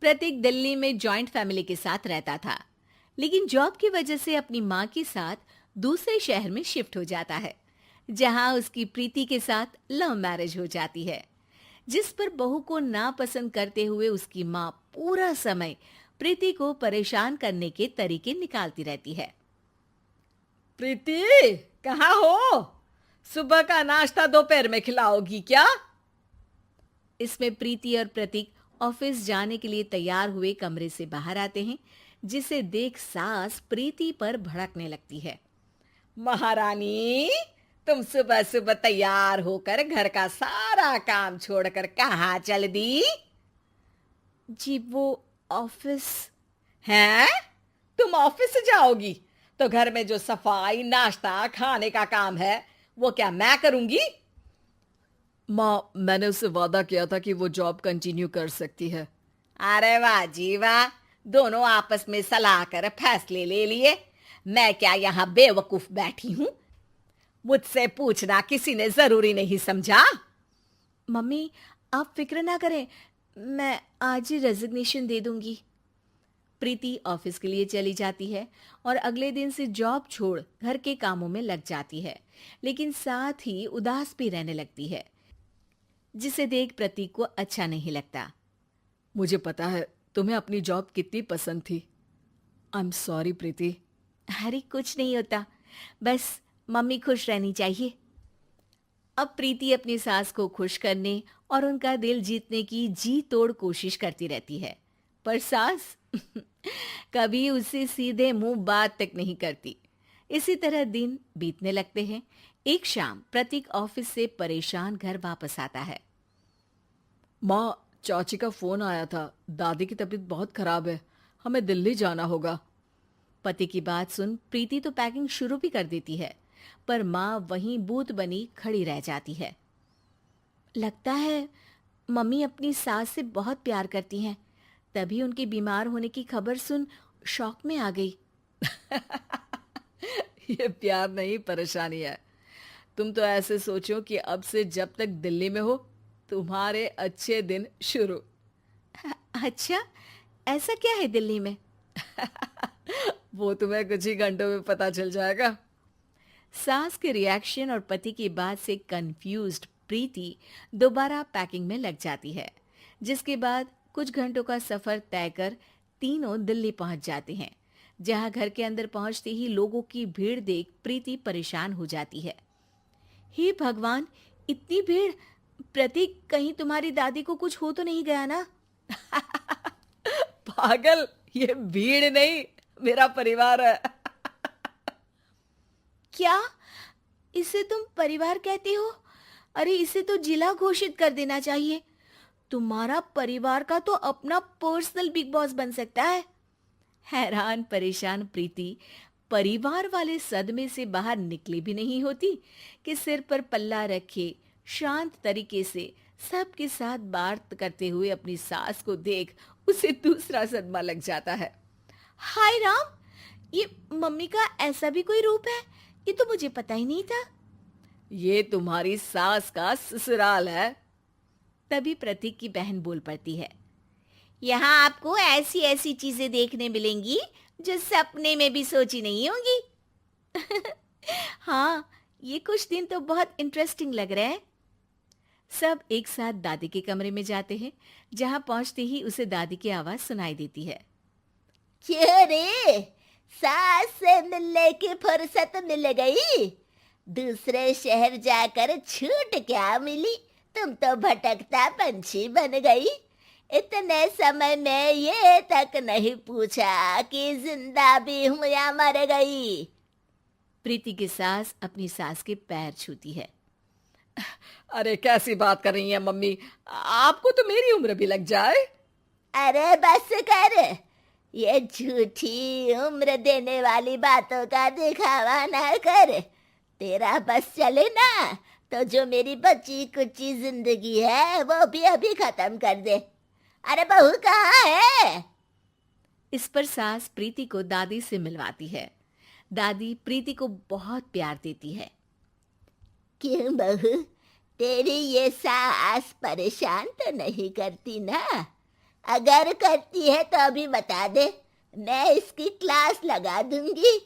प्रतीक दिल्ली में joint family के साथ रहता था, लेकिन जॉब की वजह से अपनी माँ के साथ दूसरे शहर में शिफ्ट हो जाता है, जहाँ उसकी प्रीति के साथ लव मैरिज हो जाती है, जिस पर बहू को नापसंद करते हुए उसकी माँ पूरा समय प्रीति को परेशान करने के तरीके निकालती रहती है। प्रीति, कहाँ हो? सुबह का नाश्ता दोपहर में खिलाओगी क्या? इसमें प्रीति और प्रतीक ऑफिस जाने के लिए तैयार हुए कमरे से बाहर आते हैं, जिसे देख सास प्रीति पर भड़कने लगती है। महारानी, तुम सुबह सुबह तैयार होकर घर का सारा काम छोड़कर कहाँ चल दी? जी वो ऑफिस। हैं? तुम ऑफिस जाओगी तो घर में जो सफाई, नाश्ता, खाने का काम है वो क्या मैं करूंगी? माँ, मैंने उससे वादा किया था कि वो जॉब कंटिन्यू कर सकती है। अरे वाह जी वाह, दोनों आपस में सलाह कर फैसले ले लिए। मैं क्या यहाँ बेवकूफ बैठी हूँ? मुझसे पूछना किसी ने जरूरी नहीं समझा? मम्मी, आप फिक्र ना करें, मैं आज ही रेजिग्नेशन दे दूंगी। प्रीति ऑफिस के लिए चली जाती है और अगले दिन से जॉब छोड़ घर के कामों में लग जाती है, लेकिन साथ ही उदास भी रहने लगती है, जिसे देख प्रतीक को अच्छा नहीं लगता। मुझे पता है तुम्हें अपनी जॉब कितनी पसंद थी। आई एम सॉरी प्रीति। अरे कुछ नहीं होता, बस मम्मी खुश रहनी चाहिए। अब प्रीति अपनी सास को खुश करने और उनका दिल जीतने की जी तोड़ कोशिश करती रहती है, पर सास कभी उससे सीधे मुंह बात तक नहीं करती। इसी तरह दिन बीतने लगते हैं। एक शाम प्रतीक ऑफिस से परेशान घर वापस आता है। माँ, चाची का फोन आया था। दादी की तबीयत बहुत खराब है, हमें दिल्ली जाना होगा। पति की बात सुन प्रीति तो पैकिंग शुरू भी कर देती है, पर माँ वहीं बूत बनी खड़ी रह जाती है। लगता है मम्मी अपनी सास से बहुत प्यार करती हैं, तभी उनके बीमार होने की खबर सुन शॉक में आ गई। ये प्यार नहीं, परेशानी है। तुम तो ऐसे सोचो कि अब से जब तक दिल्ली में हो तुम्हारे अच्छे दिन शुरू। अच्छा, ऐसा क्या है दिल्ली में? वो तुम्हें कुछ ही घंटों में पता चल जाएगा। सास के रिएक्शन और पति की बात से कंफ्यूज्ड प्रीति दोबारा पैकिंग में लग जाती है, जिसके बाद कुछ घंटों का सफर तय कर तीनों दिल्ली पहुंच जाते हैं, जहां घर के अंदर पहुंचते ही लोगों की भीड़ देख प्रीति परेशान हो जाती है। हे भगवान, इतनी भीड़! प्रतीक, कहीं तुम्हारी दादी को कुछ हो तो नहीं गया ना? पागल, ये भीड़ नहीं, मेरा परिवार है। क्या? इसे तुम परिवार कहते हो? अरे इसे तो जिला घोषित कर देना चाहिए। तुम्हारा परिवार का तो अपना पर्सनल बिग बॉस बन सकता है। हैरान परेशान प्रीति परिवार वाले सदमे से बाहर निकली भी नहीं होती कि सिर पर पल्ला रखे शांत तरीके से सबके साथ बात करते हुए अपनी सास को देख उसे दूसरा सदमा लग जाता है। हाय राम, ये मम्मी का ऐसा भी कोई रूप है? ये तो मुझे पता ही नहीं था। ये तुम्हारी सास का ससुराल है। तभी प्रतीक की बहन बोल पड़ती है। यहाँ आपको ऐसी ऐसी चीजें देखने मिलेंगी जो सपने में भी सोची नहीं होंगी। हाँ, ये कुछ दिन तो बहुत इंटरेस्टिंग लग रहे हैं। सब एक साथ दादी के कमरे में जाते हैं, जहां पहुंचते ही उसे दादी की आवाज सुनाई देती है। क्यों रे, सास से मिलने की फुर्सत मिल गई? दूसरे शहर जाकर छूट क्या मिली? तुम तो भटकता पंछी बन गई। इतने समय में ये तक नहीं पूछा कि जिंदा भी हूं या मर गई। प्रीति की सास अपनी सास के पैर छूती है। अरे कैसी बात कर रही हैं मम्मी, आपको तो मेरी उम्र भी लग जाए। अरे बस कर, ये झूठी उम्र देने वाली बातों का दिखावा ना कर। तेरा बस चले ना तो जो मेरी बची कुची जिंदगी है वो भी अभी खत्म कर दे। अरे बहू कहाँ है? इस पर सास प्रीति को दादी से मिलवाती है। दादी प्रीति को बहुत प्यार देती है। क्यों बहू, तेरी ये सास परेशान तो नहीं करती ना? अगर करती है तो अभी बता दे, मैं इसकी क्लास लगा दूंगी।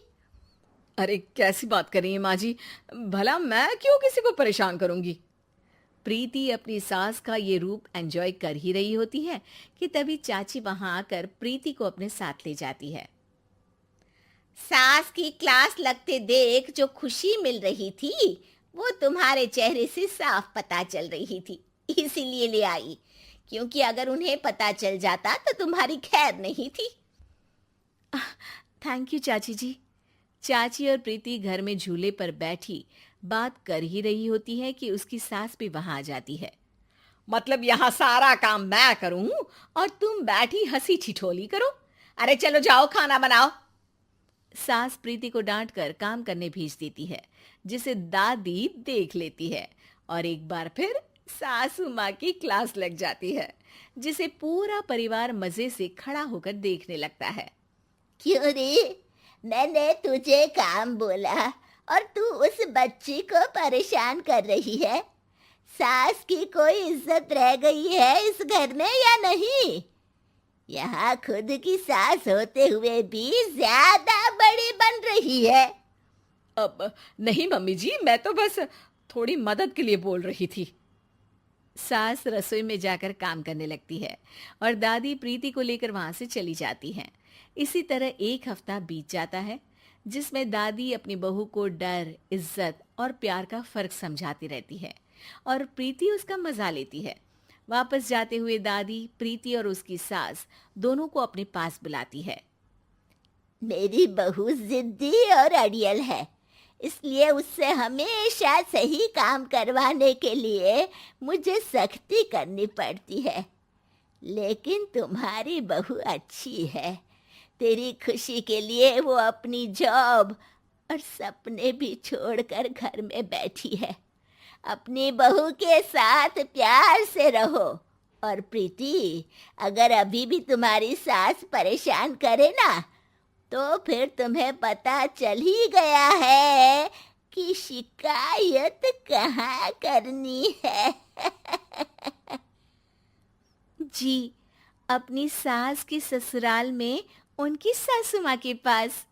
अरे कैसी बात कर रही हैं माँ जी, भला मैं क्यों किसी को परेशान करूंगी। प्रीति अपनी सास का ये रूप एंजॉय कर ही रही होती है कि तभी चाची वहां आकर प्रीति को अपने साथ ले जाती है। सास की क्लास लगते देख जो खुशी मिल रही थी वो तुम्हारे चेहरे से साफ पता चल रही थी, इसीलिए ले आई, क्योंकि अगर उन्हें पता चल जाता तो तुम्हारी खैर नहीं थी। थैंक यू चाची जी। चाची और प्रीति घर में झूले पर बैठी बात कर ही रही होती है कि उसकी सास भी वहां आ जाती है। मतलब यहाँ सारा काम मैं करूं और तुम बैठी हंसी ठिठोली करो? अरे चलो जाओ खाना बनाओ। सास प्रीति को डांट कर काम करने भेज देती है, जिसे दादी देख लेती है और एक बार फिर सासू माँ की क्लास लग जाती है, जिसे पूरा परिवार मजे से खड़ा होकर देखने लगता है। क्यों रे, मैंने तुझे काम बोला और तू उस बच्ची को परेशान कर रही है। सास की कोई इज्जत रह गई है इस घर में या नहीं? यहाँ खुद की सास होते हुए भी ज्यादा बड़ी बन रही है। अब नहीं मम्मी जी, मैं तो बस थोड़ी मदद के लिए बोल रही थी। सास रसोई में जाकर काम करने लगती है और दादी प्रीति को लेकर वहां से चली जाती हैं। इसी तरह एक हफ्ता बीत जाता है, जिसमें दादी अपनी बहू को डर, इज्जत और प्यार का फर्क समझाती रहती है और प्रीति उसका मजा लेती है। वापस जाते हुए दादी प्रीति और उसकी सास दोनों को अपने पास बुलाती है। मेरी बहू जिद्दी और अड़ियल है, इसलिए उससे हमेशा सही काम करवाने के लिए मुझे सख्ती करनी पड़ती है। लेकिन तुम्हारी बहू अच्छी है, तेरी खुशी के लिए वो अपनी जॉब और सपने भी छोड़कर घर में बैठी है। अपनी बहू के साथ प्यार से रहो। और प्रीति, अगर अभी भी तुम्हारी सास परेशान करे ना, तो फिर तुम्हें पता चल ही गया है कि शिकायत कहाँ करनी है। जी, अपनी सास के ससुराल में उनकी सासू माँ के पास।